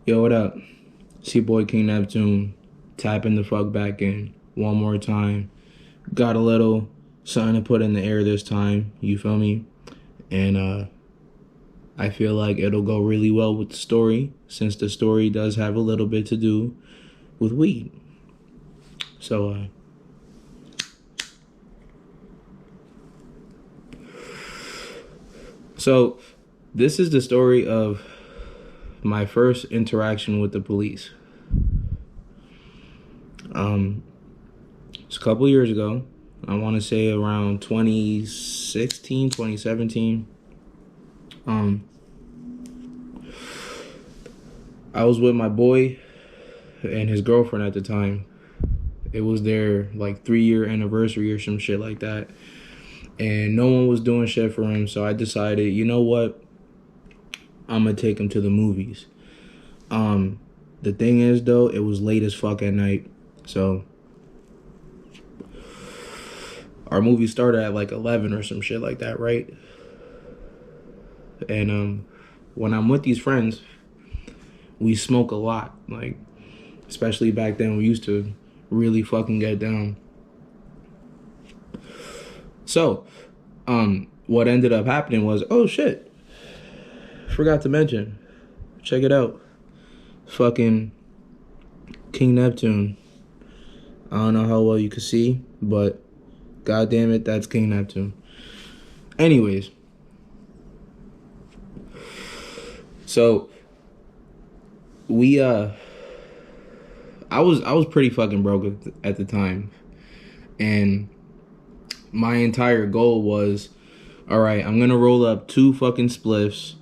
Yo, what up? It's your boy King Neptune, tapping the fuck back in one more time. Got a little something to put in the air this time, you feel me? And I feel like it'll go really well with the story, since the story does have a little bit to do with weed. So this is the story of my first interaction with the police. It's a couple years ago. I want to say around 2016, 2017. I was with my boy and his girlfriend at the time. It was their like 3-year anniversary or some shit like that. And no one was doing shit for him, so I decided, you know what? I'm gonna take him to the movies. The thing is though, it was late as fuck at night. So our movie started at like 11 or some shit like that, right? And when I'm with these friends, we smoke a lot. Like, especially back then, we used to really fucking get down. So, what ended up happening was, oh shit, forgot to mention, check it out, fucking King Neptune. I don't know how well you can see, but god damn it, that's King Neptune. Anyways, so I was pretty fucking broke at the time, and my entire goal was, all right, I'm gonna roll up 2 fucking spliffs,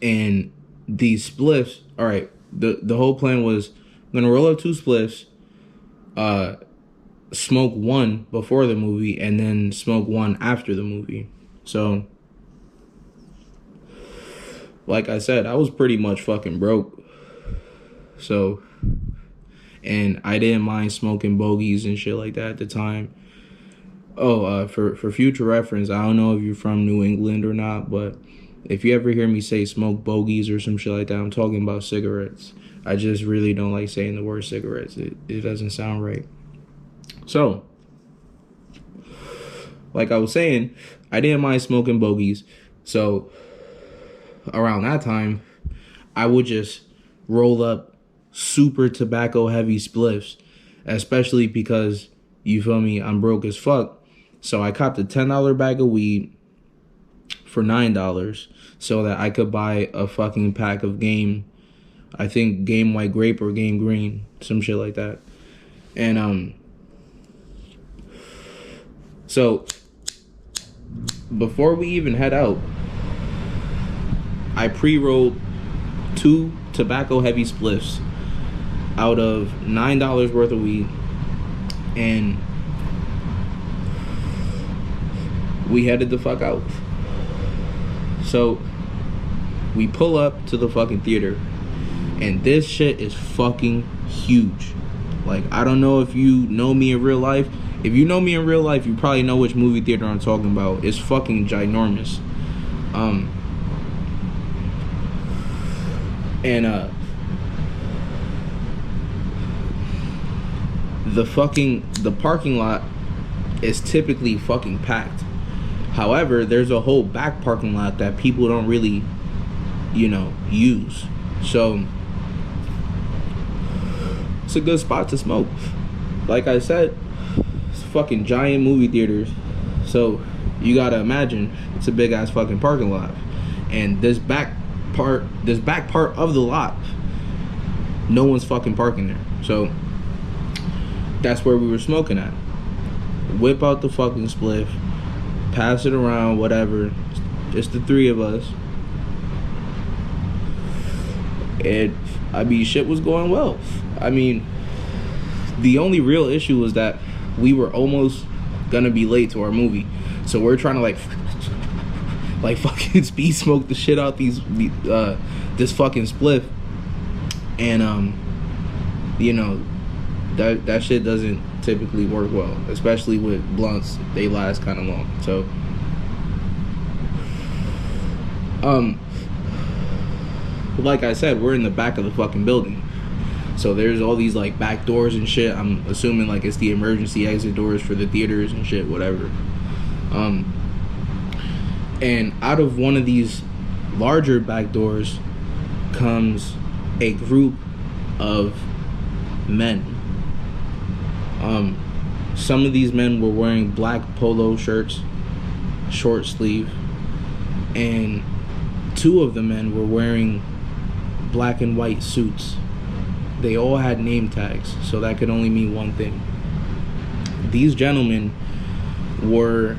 and these spliffs, all right, the whole plan was, I'm gonna roll up 2 spliffs, smoke 1 before the movie, and then smoke 1 after the movie. So, like I said, I was pretty much fucking broke. So, and I didn't mind smoking bogeys and shit like that at the time. Oh, for future reference, I don't know if you're from New England or not, but if you ever hear me say smoke bogeys or some shit like that, I'm talking about cigarettes. I just really don't like saying the word cigarettes. It doesn't sound right. So, like I was saying, I didn't mind smoking bogeys. So, around that time, I would just roll up super tobacco heavy spliffs, especially because, you feel me, I'm broke as fuck. So I copped a $10 bag of weed for $9 so that I could buy a fucking pack of Game, I think Game White Grape or Game Green, some shit like that. And so before we even head out, I pre-rolled 2 tobacco heavy spliffs out of $9 worth of weed, and we headed the fuck out. So we pull up to the fucking theater, and this shit is fucking huge. Like, I don't know if you know me in real life. If you know me in real life, you probably know which movie theater I'm talking about. It's fucking ginormous. The parking lot is typically fucking packed. However, there's a whole back parking lot that people don't really, use. So it's a good spot to smoke. Like I said, it's fucking giant movie theaters. So you gotta imagine it's a big ass fucking parking lot. And this back part of the lot, no one's fucking parking there. So that's where we were smoking at. Whip out the fucking spliff, pass it around, whatever. Just the 3 of us. And shit was going well. The only real issue was that we were almost gonna be late to our movie. So we're trying to like fucking speed smoke the shit out this fucking spliff. And that shit doesn't typically work well, especially with blunts. They last kind of long. So like I said, we're in the back of the fucking building. So there's all these like back doors and shit. I'm assuming like it's the emergency exit doors for the theaters and shit, whatever. And out of one of these larger back doors comes a group of men. Some of these men were wearing black polo shirts, short sleeve, and two of the men were wearing black and white suits. They all had name tags, so that could only mean one thing. These gentlemen were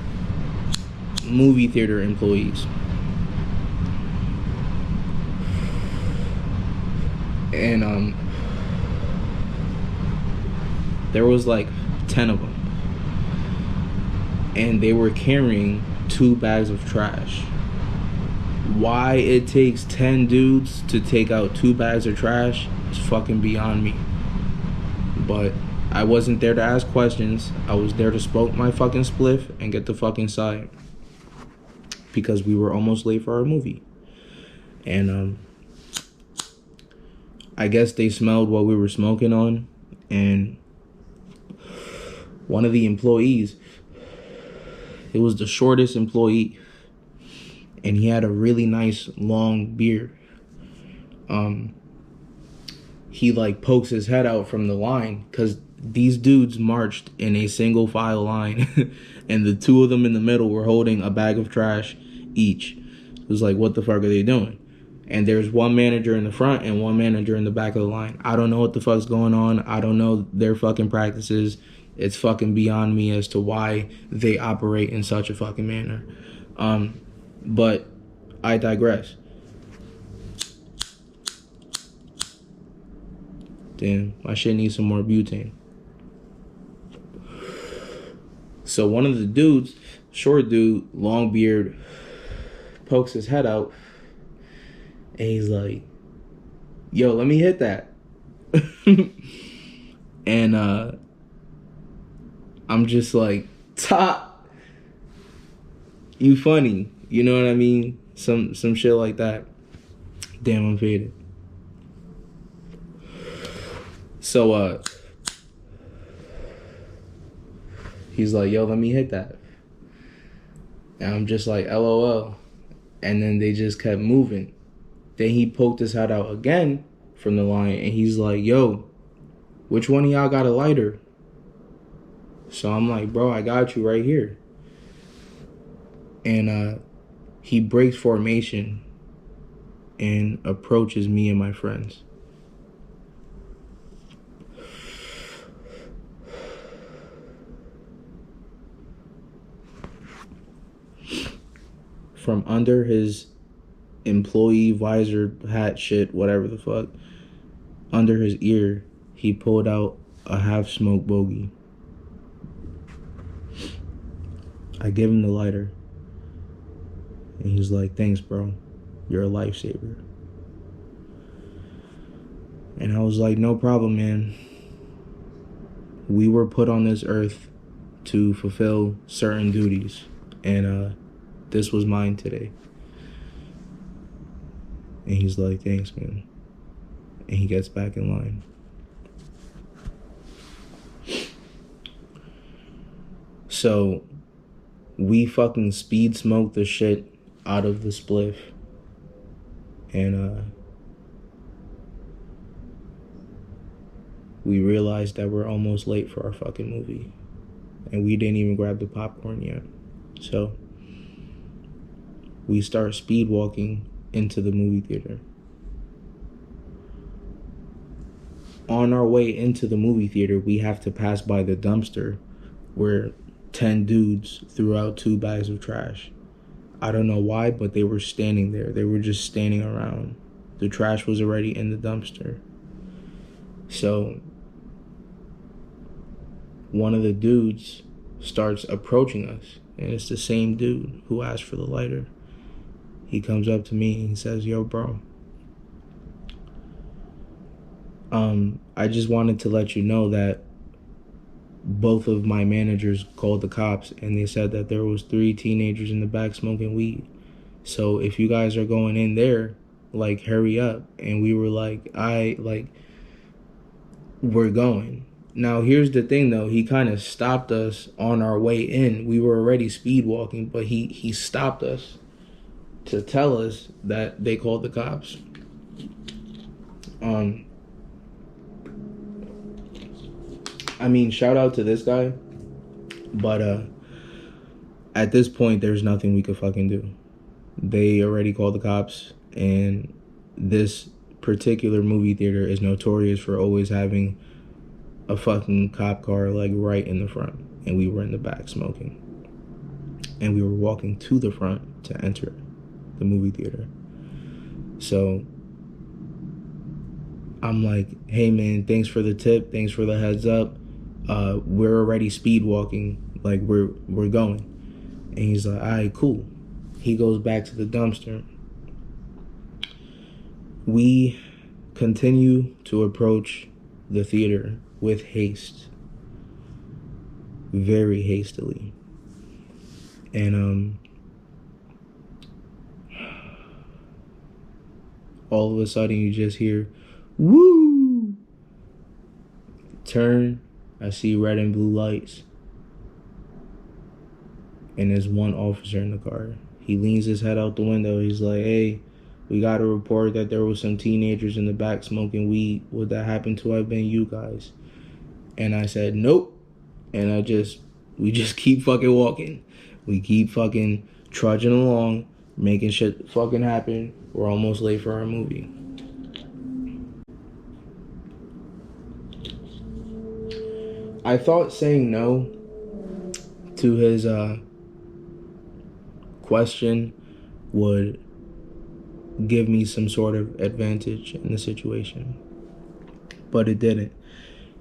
movie theater employees. And there was like 10 of them. And they were carrying 2 bags of trash. Why it takes 10 dudes to take out 2 bags of trash is fucking beyond me. But I wasn't there to ask questions. I was there to smoke my fucking spliff and get the fucking side. Because we were almost late for our movie. And I guess they smelled what we were smoking on. And one of the employees, it was the shortest employee, and he had a really nice long beard. He like pokes his head out from the line, because these dudes marched in a single file line and the 2 of them in the middle were holding a bag of trash each. It was like, what the fuck are they doing? And there's one manager in the front and one manager in the back of the line. I don't know what the fuck's going on. I don't know their fucking practices. It's fucking beyond me as to why they operate in such a fucking manner. But I digress. Damn, my shit needs some more butane. So one of the dudes, short dude, long beard, pokes his head out, and he's like, yo, let me hit that. And I'm just like, top, you funny, you know what I mean? Some shit like that. Damn, I'm faded. So he's like, yo, let me hit that. And I'm just like, LOL. And then they just kept moving. Then he poked his head out again from the line, and he's like, yo, which one of y'all got a lighter? So I'm like, bro, I got you right here. And he breaks formation and approaches me and my friends. From under his employee visor hat shit, whatever the fuck, under his ear, he pulled out a half-smoked bogey. I give him the lighter. And he's like, thanks, bro. You're a lifesaver. And I was like, no problem, man. We were put on this earth to fulfill certain duties. And this was mine today. And he's like, thanks, man. And he gets back in line. So we fucking speed smoked the shit out of the spliff. And we realized that we're almost late for our fucking movie. And we didn't even grab the popcorn yet. So we start speed walking into the movie theater. On our way into the movie theater, we have to pass by the dumpster where 10 dudes threw out 2 bags of trash. I don't know why, but they were standing there. They were just standing around. The trash was already in the dumpster. So one of the dudes starts approaching us, and it's the same dude who asked for the lighter. He comes up to me and he says, yo, bro, I just wanted to let you know that both of my managers called the cops, and they said that there was 3 teenagers in the back smoking weed. So if you guys are going in there, like, hurry up. And we were like, we're going. Now, here's the thing, though. He kind of stopped us on our way in. We were already speed walking, but he stopped us to tell us that they called the cops. I mean, shout out to this guy, but at this point, there's nothing we could fucking do. They already called the cops, and this particular movie theater is notorious for always having a fucking cop car like right in the front, and we were in the back smoking, and we were walking to the front to enter the movie theater. So I'm like, hey man, thanks for the tip, thanks for the heads up, we're already speed walking, like we're going. And he's like, all right, cool. He goes back to the dumpster. We continue to approach the theater with haste, very hastily. And all of a sudden you just hear, woo! Turn, I see red and blue lights. And there's one officer in the car. He leans his head out the window. He's like, hey, we got a report that there was some teenagers in the back smoking weed. Would that happen to have been you guys? And I said, nope. And we just keep fucking walking. We keep fucking trudging along, making shit fucking happen. We're almost late for our movie. I thought saying no to his question would give me some sort of advantage in the situation, but it didn't.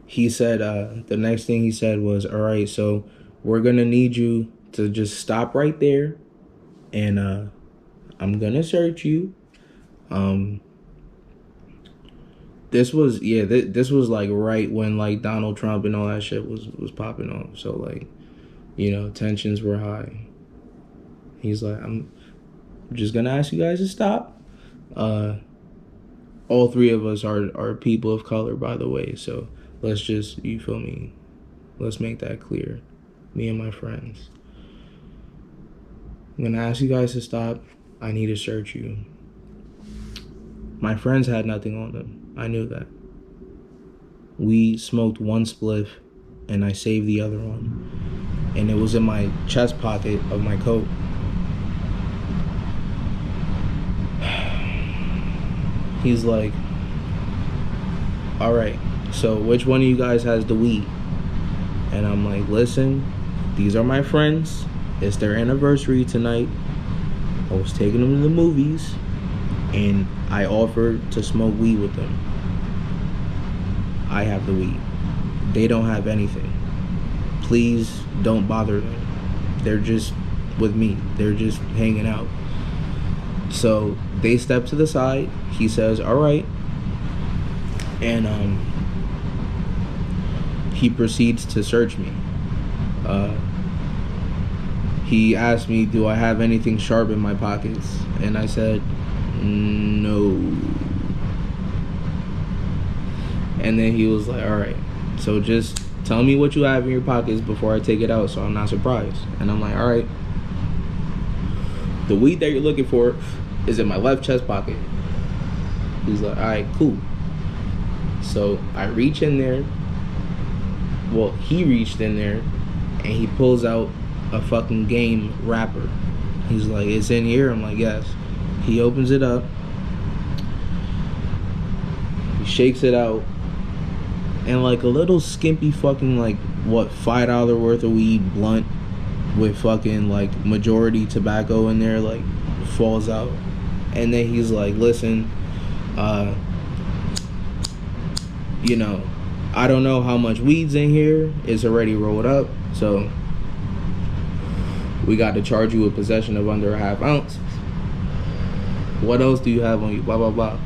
He said, the next thing he said was, all right, so we're gonna need you to just stop right there, and I'm gonna search you. This was this was like right when like Donald Trump and all that shit was popping off, so like, you know, tensions were high. He's like, I'm just gonna ask you guys to stop. All three of us are people of color, by the way, so let's just, you feel me, let's make that clear. Me and my friends, I'm gonna ask you guys to stop. I need to search you. My friends had nothing on them. I knew that. We smoked one spliff and I saved the other one, and it was in my chest pocket of my coat. He's like, all right, so which one of you guys has the weed? And I'm like, listen, these are my friends. It's their anniversary tonight. I was taking them to the movies, and I offered to smoke weed with them. I have the weed. They don't have anything. Please don't bother them. They're just with me. They're just hanging out. So they step to the side. He says, all right. And he proceeds to search me. He asked me, do I have anything sharp in my pockets? And I said, no. And then he was like, all right, so just tell me what you have in your pockets before I take it out so I'm not surprised. And I'm like, all right, the weed that you're looking for is in my left chest pocket. He's like, all right, cool. So I reach in there. Well, he reached in there and he pulls out a fucking game wrapper. He's like, it's in here? I'm like, yes. He opens it up. He shakes it out. And like a little skimpy fucking like, what, $5 worth of weed blunt with fucking like majority tobacco in there, like, falls out. And then he's like, listen, you know, I don't know how much weed's in here. It's already rolled up, so we got to charge you with possession of under a half ounce. What else do you have on you? Blah, blah, blah.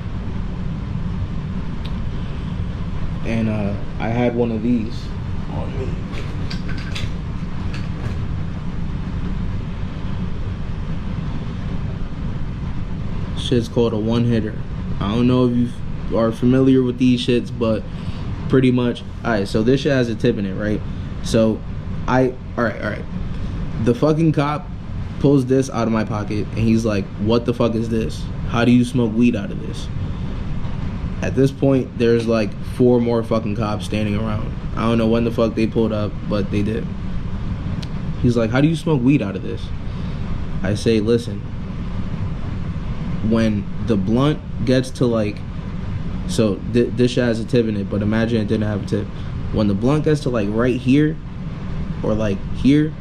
And I had one of these on me. shit's called a one hitter. I don't know if you are familiar with these shits, but pretty much. Alright, so this shit has a tip in it, right? So alright. The fucking cop pulls this out of my pocket and he's like, what the fuck is this? How do you smoke weed out of this? At this point, there's like 4 more fucking cops standing around. I don't know when the fuck they pulled up, but they did. He's like, how do you smoke weed out of this? I say, listen, when the blunt gets to like, so this shit has a tip in it, but imagine it didn't have a tip. When the blunt gets to like right here or like here,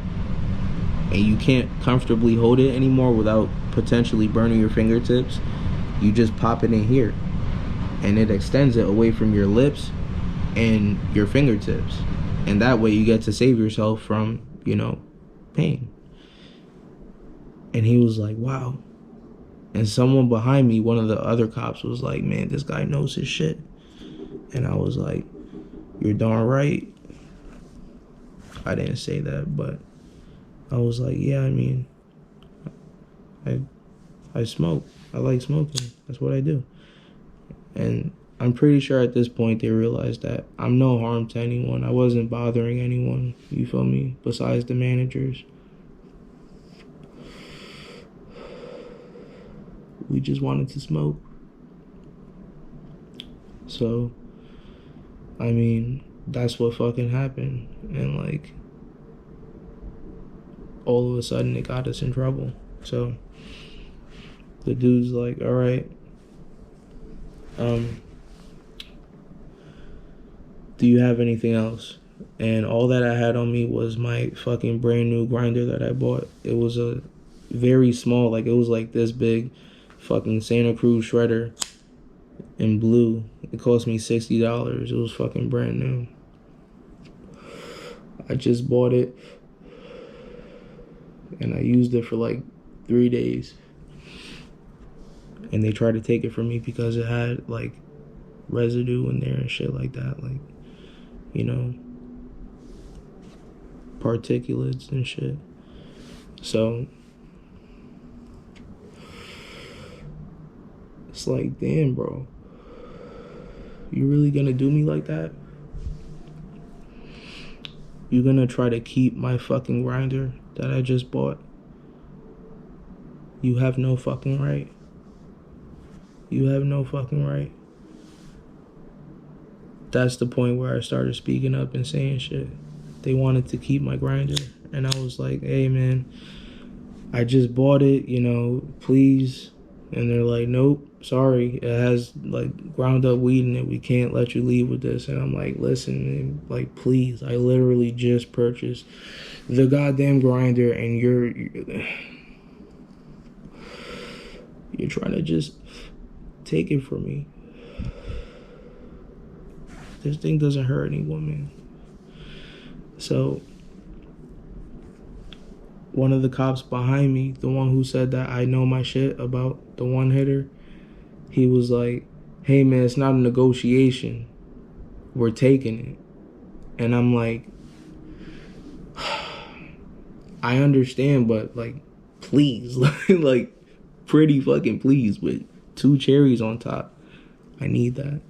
and you can't comfortably hold it anymore without potentially burning your fingertips, you just pop it in here and it extends it away from your lips and your fingertips, and that way you get to save yourself from, you know, pain. And he was like, wow. And someone behind me, one of the other cops, was like, man, this guy knows his shit. And I was like, you're darn right. I didn't say that, but I was like, yeah, I mean, I smoke. I like smoking. That's what I do. And I'm pretty sure at this point they realized that I'm no harm to anyone. I wasn't bothering anyone, you feel me, besides the managers. We just wanted to smoke. So, I mean, that's what fucking happened. And like, all of a sudden it got us in trouble. So the dude's like, all right, do you have anything else? And all that I had on me was my fucking brand new grinder that I bought. It was a very small, like it was like this big fucking Santa Cruz shredder in blue. It cost me $60. It was fucking brand new. I just bought it and I used it for like 3 days. And they tried to take it from me because it had like residue in there and shit like that. Like, you know, particulates and shit. So it's like, damn, bro, you really gonna do me like that? You gonna try to keep my fucking grinder that I just bought? You have no fucking right. You have no fucking right. That's the point where I started speaking up and saying shit. They wanted to keep my grinder, and I was like, hey man, I just bought it, you know, please. And they're like, nope, sorry, it has like ground up weed in it, we can't let you leave with this. And I'm like, listen, man, like, please, I literally just purchased the goddamn grinder and you're trying to just take it from me. This thing doesn't hurt any woman. So one of the cops behind me, the one who said that I know my shit about the one hitter, he was like, hey man, it's not a negotiation, we're taking it. And I'm like, I understand, but like, please, like, pretty fucking please, with 2 cherries on top. I need that.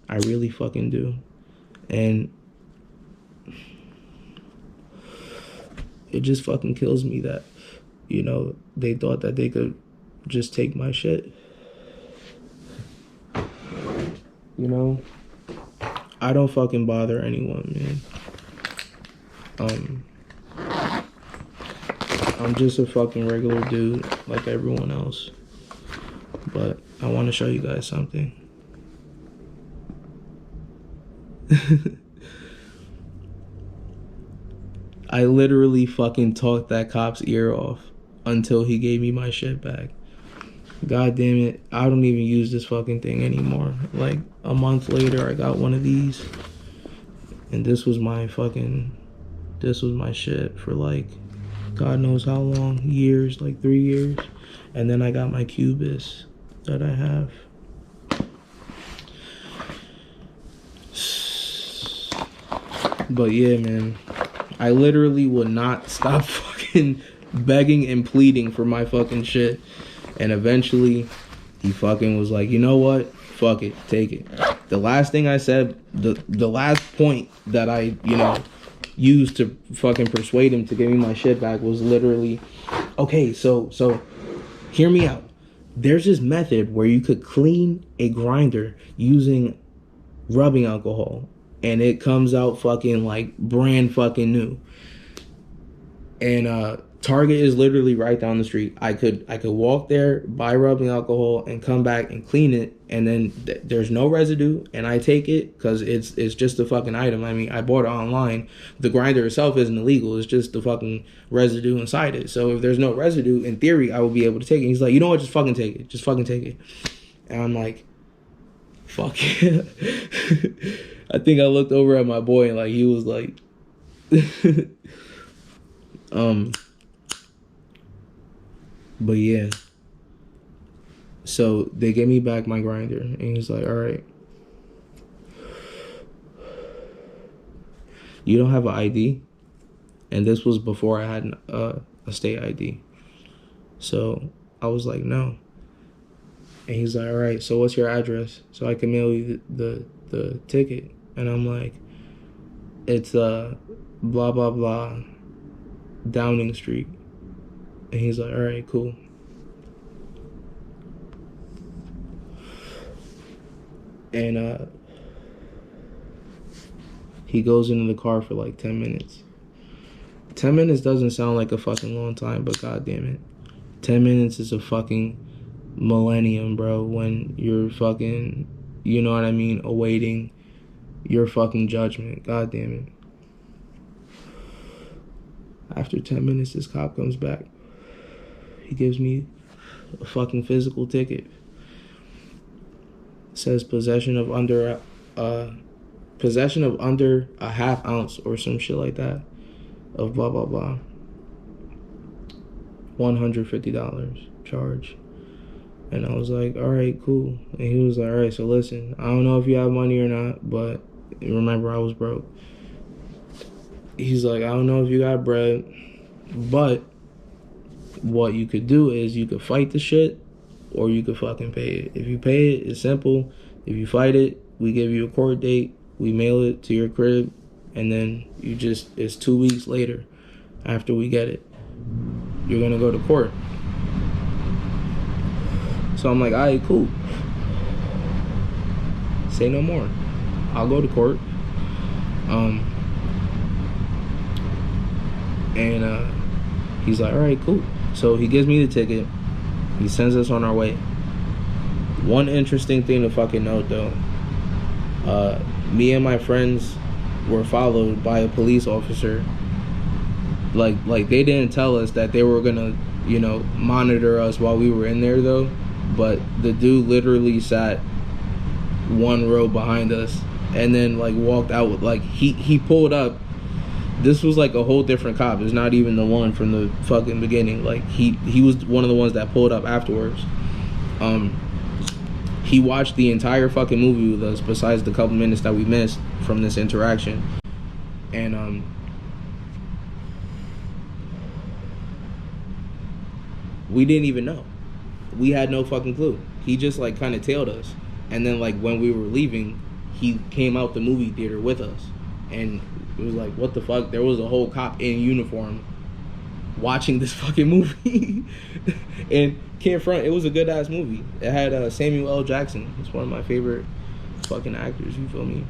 I really fucking do. And it just fucking kills me that, you know, they thought that they could just take my shit. You know, I don't fucking bother anyone, man. I'm just a fucking regular dude like everyone else. But I want to show you guys something. I literally fucking talked that cop's ear off until he gave me my shit back. God damn it, I don't even use this fucking thing anymore. Like a month later, I got one of these, and this was my shit for like God knows how long, years, like 3 years. And then I got my Cubis that I have. But yeah, man, I literally would not stop fucking begging and pleading for my fucking shit. And eventually He fucking was like, you know what? Fuck it, take it. The last thing I said, the last point that I, used to fucking persuade him to give me my shit back was literally, okay, so hear me out. There's this method where you could clean a grinder using rubbing alcohol, and it comes out fucking like brand fucking new. And Target is literally right down the street. I could walk there, buy rubbing alcohol, and come back and clean it, and then there's no residue, and I take it because it's just a fucking item. I mean, I bought it online. The grinder itself isn't illegal. It's just the fucking residue inside it. So if there's no residue, in theory, I would be able to take it. He's like, you know what? Just fucking take it. Just fucking take it. And I'm like, fuck it. I think I looked over at my boy and like he was like, but yeah. So they gave me back my grinder, and he's like, all right, you don't have an ID, and this was before I had a state ID. So I was like, no. And he's like, all right, so what's your address so I can mail you the ticket? And I'm like, it's blah blah blah Downing Street. And he's like, all right, cool. And he goes into the car for like 10 minutes. 10 minutes doesn't sound like a fucking long time, but goddamn it, 10 minutes is a fucking millennium, bro, when you're fucking, you know what I mean, awaiting your fucking judgment. God damn it. After 10 minutes, this cop comes back. He gives me a fucking physical ticket. It says possession of under a half ounce or some shit like that of blah blah blah. $150 charge. And I was like, all right, cool. And he was like, all right, so listen, I don't know if you have money or not, but remember, I was broke. He's like, I don't know if you got bread, but what you could do is you could fight the shit, or you could fucking pay it. If you pay it, it's simple. If you fight it, we give you a court date, we mail it to your crib, and then it's 2 weeks later after we get it. You're gonna go to court. So I'm like, all right, cool. Say no more. I'll go to court. And he's like, all right, cool. So he gives me the ticket. He sends us on our way. One interesting thing to fucking note, though. Me and my friends were followed by a police officer. Like they didn't tell us that they were gonna, monitor us while we were in there, though. But the dude literally sat one row behind us and then like walked out with he pulled up. This was like a whole different cop. It's not even the one from the fucking beginning. Like he was one of the ones that pulled up afterwards. He watched the entire fucking movie with us besides the couple minutes that we missed from this interaction. And we didn't even know. We had no fucking clue. He just like kind of tailed us, and then like when we were leaving, he came out the movie theater with us, and it was like, what the fuck? There was a whole cop in uniform watching this fucking movie. And can't front, it was a good ass movie. It had Samuel L. Jackson. It's one of my favorite fucking actors. You feel me?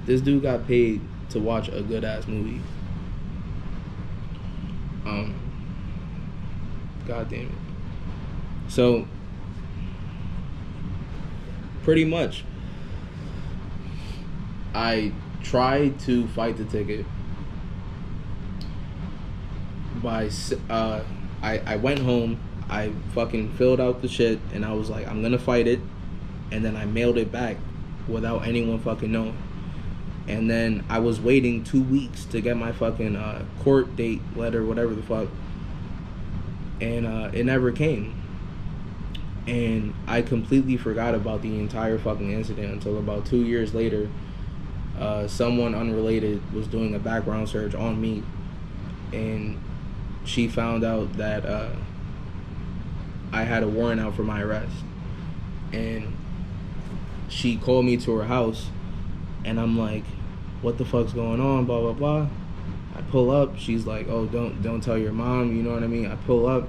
This dude got paid to watch a good ass movie. God damn it. So pretty much I tried to fight the ticket by I went home, I fucking filled out the shit, and I was like, I'm gonna fight it, and then I mailed it back without anyone fucking knowing. And then I was waiting 2 weeks to get my fucking court date letter, whatever the fuck. And it never came. And I completely forgot about the entire fucking incident until about 2 years later. someone unrelated was doing a background search on me, and she found out that I had a warrant out for my arrest, and she called me to her house, and I'm like, what the fuck's going on, blah blah blah. I pull up, she's like, oh, don't tell your mom, you know what I mean. I pull up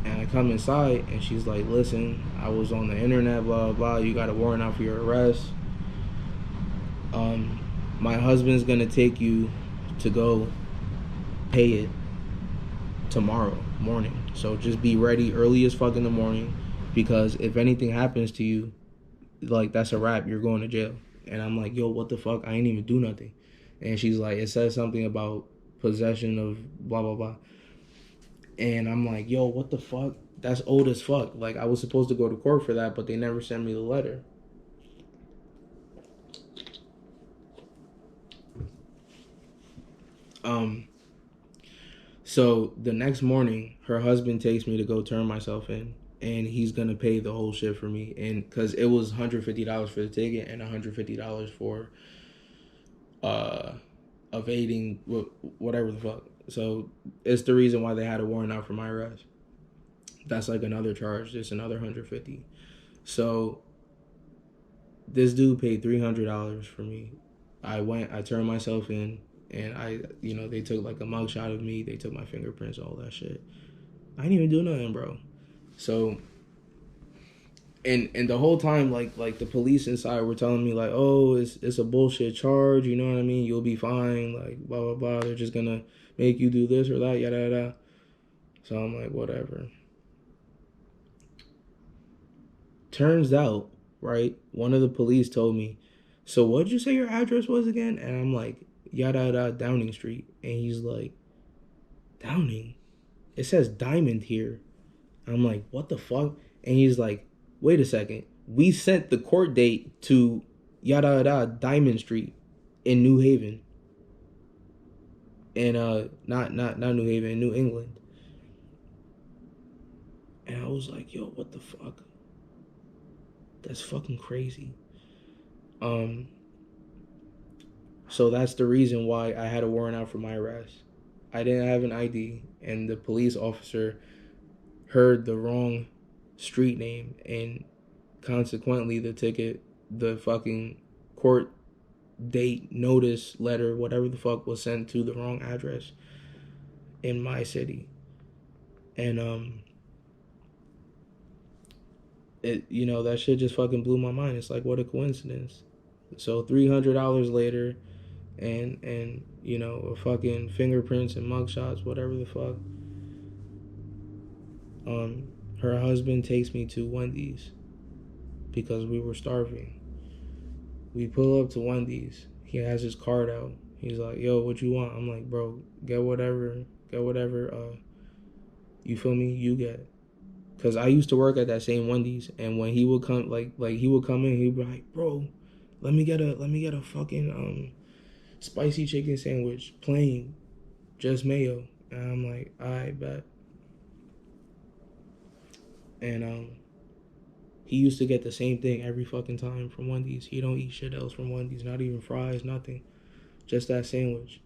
and I come inside, and she's like, listen, I was on the internet, blah blah blah, you got a warrant out for your arrest. My husband's gonna take you to go pay it tomorrow morning, so just be ready early as fuck in the morning, because if anything happens to you, like, that's a wrap, you're going to jail. And I'm like, yo, what the fuck, I ain't even do nothing. And she's like, it says something about possession of blah blah blah. And I'm like, yo, what the fuck, that's old as fuck. Like, I was supposed to go to court for that, but they never sent me the letter. So the next morning, her husband takes me to go turn myself in, and he's gonna pay the whole shit for me. And because it was $150 for the ticket and $150 for evading whatever the fuck. So it's the reason why they had a warrant out for my arrest. That's like another charge, just another $150. So this dude paid $300 for me. I turned myself in, and they took like a mugshot of me. They took my fingerprints, all that shit. I didn't even do nothing, bro. So, and the whole time, like the police inside were telling me like, oh, it's a bullshit charge. You know what I mean? You'll be fine. Like, blah blah blah. They're just gonna make you do this or that, yada yada. So I'm like, whatever. Turns out, right? One of the police told me, so what'd you say your address was again? And I'm like, yada yada, Downing Street. And he's like, Downing? It says Diamond here. I'm like, what the fuck? And he's like, wait a second. We sent the court date to yada yada, Diamond Street in New Haven. And not New Haven, in New England. And I was like, yo, what the fuck? That's fucking crazy. So that's the reason why I had a warrant out for my arrest. I didn't have an ID, and the police officer heard the wrong street name, and consequently the ticket, the fucking court date, notice, letter, whatever the fuck, was sent to the wrong address in my city. And that shit just fucking blew my mind. It's like, what a coincidence. So $300 later, and fucking fingerprints and mugshots, whatever the fuck. Her husband takes me to Wendy's because we were starving. We pull up to Wendy's. He has his card out. He's like, yo, what you want? I'm like, bro, get whatever, you feel me, you get. Because I used to work at that same Wendy's, and when he would come, like he would come in, he'd be like, bro, let me get a fucking spicy chicken sandwich, plain, just mayo. And I'm like, I bet. And he used to get the same thing every fucking time from Wendy's. He don't eat shit else from Wendy's, not even fries, nothing, just that sandwich.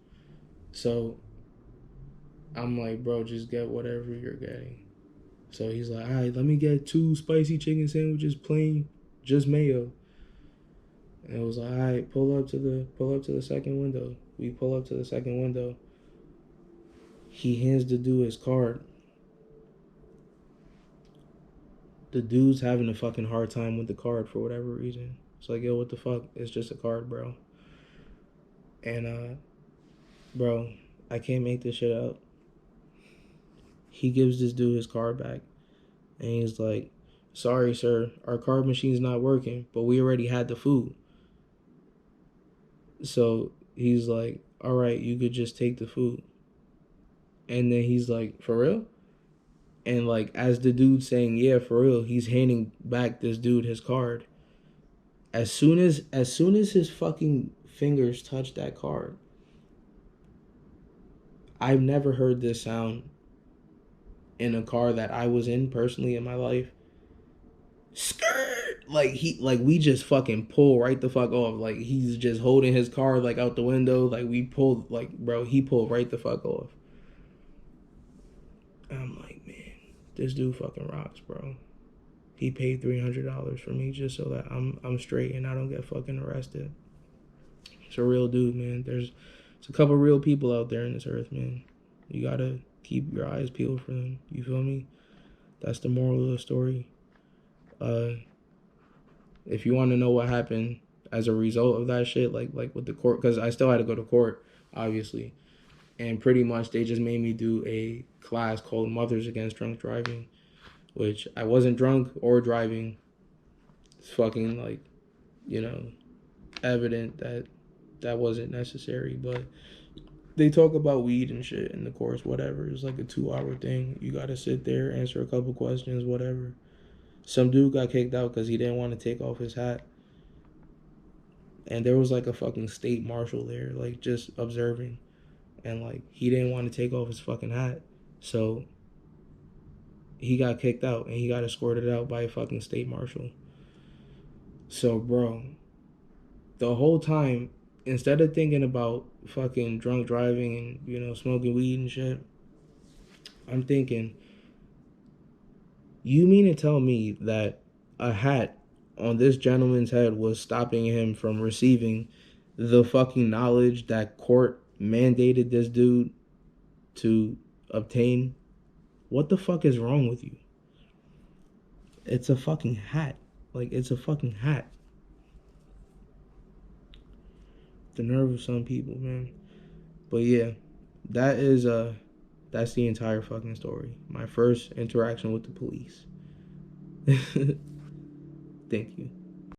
So I'm like, bro, just get whatever you're getting. So he's like, all right, let me get 2 spicy chicken sandwiches, plain, just mayo. And it was like, all right, pull up to the second window. We pull up to the second window. He hands the dude his card. The dude's having a fucking hard time with the card for whatever reason. It's like, yo, what the fuck? It's just a card, bro. And bro, I can't make this shit up. He gives this dude his card back, and he's like, sorry, sir, our card machine's not working, but we already had the food. So he's like, all right, you could just take the food. And then he's like, for real? And like, as the dude's saying, yeah, for real, he's handing back this dude his card. As soon as his fucking fingers touch that card, I've never heard this sound in a car that I was in personally in my life. Skirt! like we just fucking pull right the fuck off. Like he's just holding his car like out the window. Like we pulled like bro, he pulled right the fuck off. And I'm like, man, this dude fucking rocks, bro. He paid $300 for me just so that I'm straight and I don't get fucking arrested. It's a real dude, man. There's a couple real people out there in this earth, man. You gotta keep your eyes peeled for them. You feel me? That's the moral of the story. If you want to know what happened as a result of that shit, like with the court, because I still had to go to court, obviously, and pretty much they just made me do a class called Mothers Against Drunk Driving, which I wasn't drunk or driving. It's fucking like, you know, evident that that wasn't necessary, but they talk about weed and shit in the course, whatever. It's like a 2-hour thing. You gotta sit there, answer a couple questions, whatever. Some dude got kicked out because he didn't want to take off his hat. And there was like a fucking state marshal there, like just observing. And like he didn't want to take off his fucking hat. So he got kicked out and he got escorted out by a fucking state marshal. So bro, the whole time, instead of thinking about fucking drunk driving and, you know, smoking weed and shit, I'm thinking, you mean to tell me that a hat on this gentleman's head was stopping him from receiving the fucking knowledge that court mandated this dude to obtain? What the fuck is wrong with you? It's a fucking hat. Like, it's a fucking hat. The nerve of some people, man. But yeah, that's the entire fucking story. My first interaction with the police. Thank you.